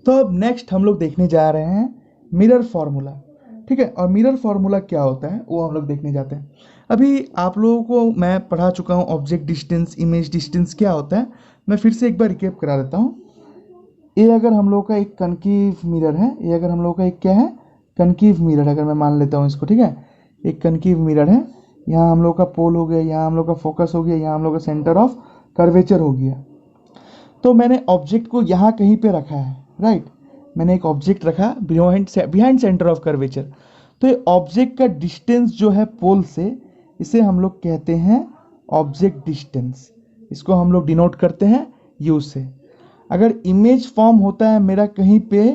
तो अब नेक्स्ट हम लोग देखने जा रहे हैं मिरर फॉर्मूला। ठीक है, और मिरर फॉर्मूला क्या होता है वो हम लोग देखने जाते हैं। अभी आप लोगों को मैं पढ़ा चुका हूँ ऑब्जेक्ट डिस्टेंस, इमेज डिस्टेंस क्या होता है। मैं फिर से एक बार रिकेप करा देता हूँ। ये अगर हम लोग का एक कनकीव मिरर है, ये अगर हम लोग का एक क्या है, कनकीव मिरर अगर मैं मान लेता हूँ इसको, ठीक है, एक कनकीव मिरर है। यहाँ हम लोग का पोल हो गया, यहाँ हम लोग का फोकस हो गया, यहाँ हम लोग का सेंटर ऑफ कर्वेचर हो गया। तो मैंने ऑब्जेक्ट को यहाँ कहीं पे रखा है, राइट। मैंने एक ऑब्जेक्ट रखा बिहाइंड सेंटर ऑफ कर्वेचर। तो ये ऑब्जेक्ट का डिस्टेंस जो है पोल से, इसे हम लोग कहते हैं ऑब्जेक्ट डिस्टेंस। इसको हम लोग डिनोट करते हैं यू से। अगर इमेज फॉर्म होता है मेरा कहीं पे,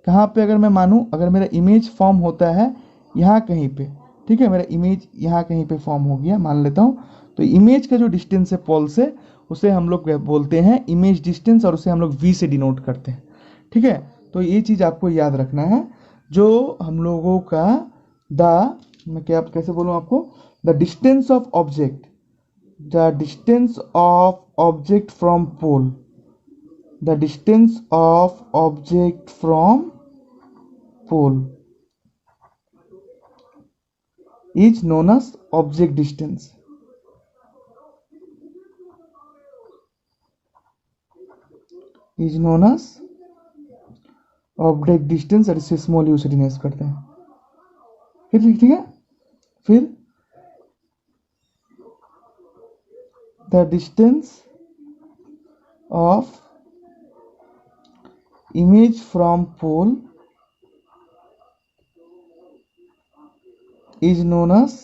कहाँ पे अगर मैं मानूं, अगर मेरा इमेज फॉर्म होता है यहाँ कहीं पे, ठीक है, मेरा इमेज यहाँ कहीं पे फॉर्म हो गया मान लेता हूँ। तो इमेज का जो डिस्टेंस है पोल से, उसे हम लोग बोलते हैं इमेज डिस्टेंस, और उसे हम लोग वी से डिनोट करते हैं। ठीक है, तो ये चीज़ आपको याद रखना है। जो हम लोगों का मैं क्या कैसे बोलूँ आपको, the distance of object, the distance of object from pole, the distance of object from pole is known as object distance. Is known as object distance, और इसे स्मॉल यू से डिनोट करते हैं। फिर ठीक है, फिर the distance of image from pole is known as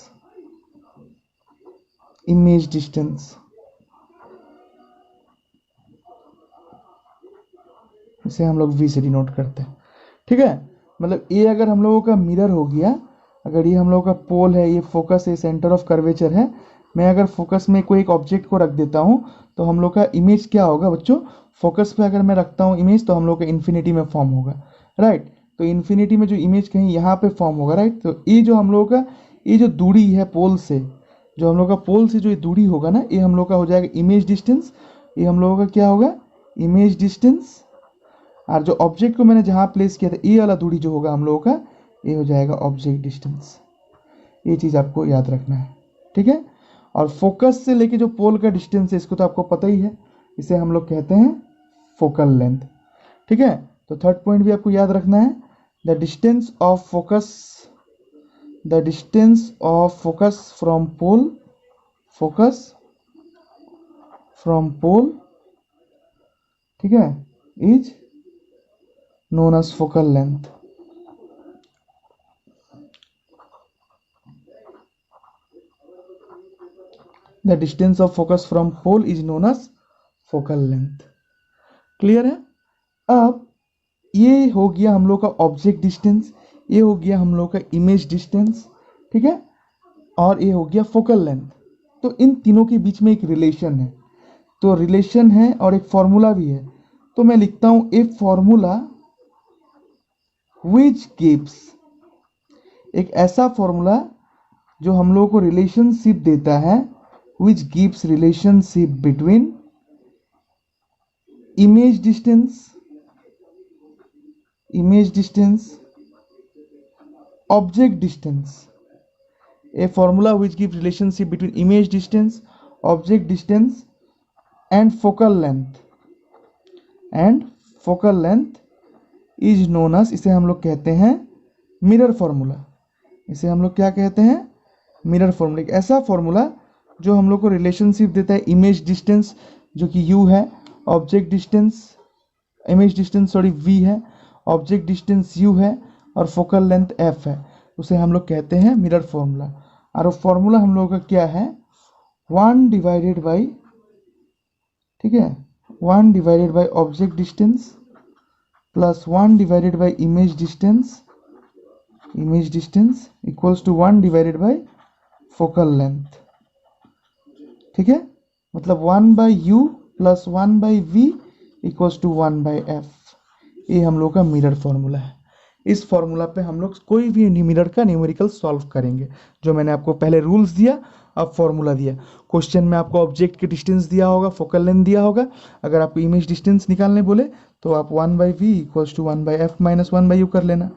image distance. इसे हम लोग वी से डिनोट करते हैं। ठीक है, मतलब ये अगर हम लोगों का मिरर हो गया, अगर ये हम लोगों का पोल है, ये फोकस है, सेंटर ऑफ कर्वेचर है, मैं अगर फोकस में कोई एक ऑब्जेक्ट को रख देता हूँ तो हम लोग का इमेज क्या होगा बच्चों, फोकस पे अगर मैं रखता हूँ इमेज तो हम लोग का इन्फिनिटी में फॉर्म होगा, राइट। तो इन्फिनिटी में जो इमेज कहीं यहाँ पे फॉर्म होगा, राइट। तो ये जो हम लोगों का ये जो दूरी है पोल से, जो हम लोग का पोल से जो ये दूरी होगा ना, ये हम लोग का हो जाएगा इमेज डिस्टेंस। ये हम लोगों का क्या होगा, इमेज डिस्टेंस। और जो ऑब्जेक्ट को मैंने जहाँ प्लेस किया था, ये वाला दूरी जो होगा हम लोगों का, ये हो जाएगा ऑब्जेक्ट डिस्टेंस। ये चीज़ आपको याद रखना है, ठीक है। और फोकस से लेके जो पोल का डिस्टेंस है, इसको तो आपको पता ही है, इसे हम लोग कहते हैं फोकल लेंथ। ठीक है, तो थर्ड पॉइंट भी आपको याद रखना है, the distance of focus, the distance of focus from pole, focus from pole, ठीक है, is known as focal length. The distance of focus from pole is known as focal length. Clear है। अब ये हो गया हम लोग का ऑब्जेक्ट डिस्टेंस, ये हो गया हम लोग का इमेज डिस्टेंस, ठीक है, और ये हो गया फोकल लेंथ। तो इन तीनों के बीच में एक रिलेशन है, तो रिलेशन है और एक फॉर्मूला भी है। तो मैं लिखता हूं ए फॉर्मूला which gives, एक ऐसा फॉर्मूला जो हम लोगों को रिलेशनशिप देता है, which gives relationship between image distance, object distance. A formula which gives relationship between image distance, object distance and focal length is known as, इसे हम लोग कहते हैं मिरर फॉर्मूला। इसे हम लोग क्या कहते हैं, मिरर फॉर्मूला। एक ऐसा फॉर्मूला जो हम लोग को रिलेशनशिप देता है इमेज डिस्टेंस जो कि u है, object distance, image distance sorry v है, ऑब्जेक्ट डिस्टेंस u है, और फोकल लेंथ f है। उसे हम लोग कहते हैं मिरर फॉर्मूला। और वो फॉर्मूला हम लोगों का क्या है, 1 डिवाइडेड बाई, ठीक है, 1 divided by object distance plus 1 divided by image distance equals to 1 divided by focal length. ठीक है, मतलब 1 by U plus 1 by V equals to 1 by F. ये हम लोग का मिरर फॉर्मूला है। इस फॉर्मूला पे हम लोग कोई भी मिरर का न्यूमेरिकल सॉल्व करेंगे। जो मैंने आपको पहले रूल्स दिया अब फॉर्मूला दिया, क्वेश्चन में आपको ऑब्जेक्ट की डिस्टेंस दिया होगा, फोकल लेंथ दिया होगा, अगर आपको इमेज डिस्टेंस निकालने बोले तो आप 1/v equals to 1/f minus 1/u कर लेना,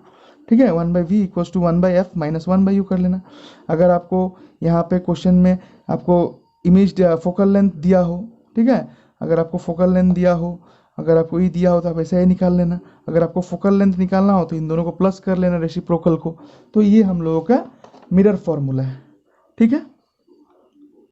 ठीक है, 1/v equals to 1/f minus 1/u कर लेना। अगर आपको यहाँ पे क्वेश्चन में आपको इमेज फोकल लेंथ दिया हो, ठीक है, अगर आपको फोकल लेंथ दिया हो, अगर आपको ई दिया हो तो आप ऐसे ही निकाल लेना, अगर आपको फोकल लेंथ निकालना हो तो इन दोनों को प्लस कर लेना रेसिप्रोकल को। तो ये हम लोगों का मिरर फॉर्मूला है, ठीक है।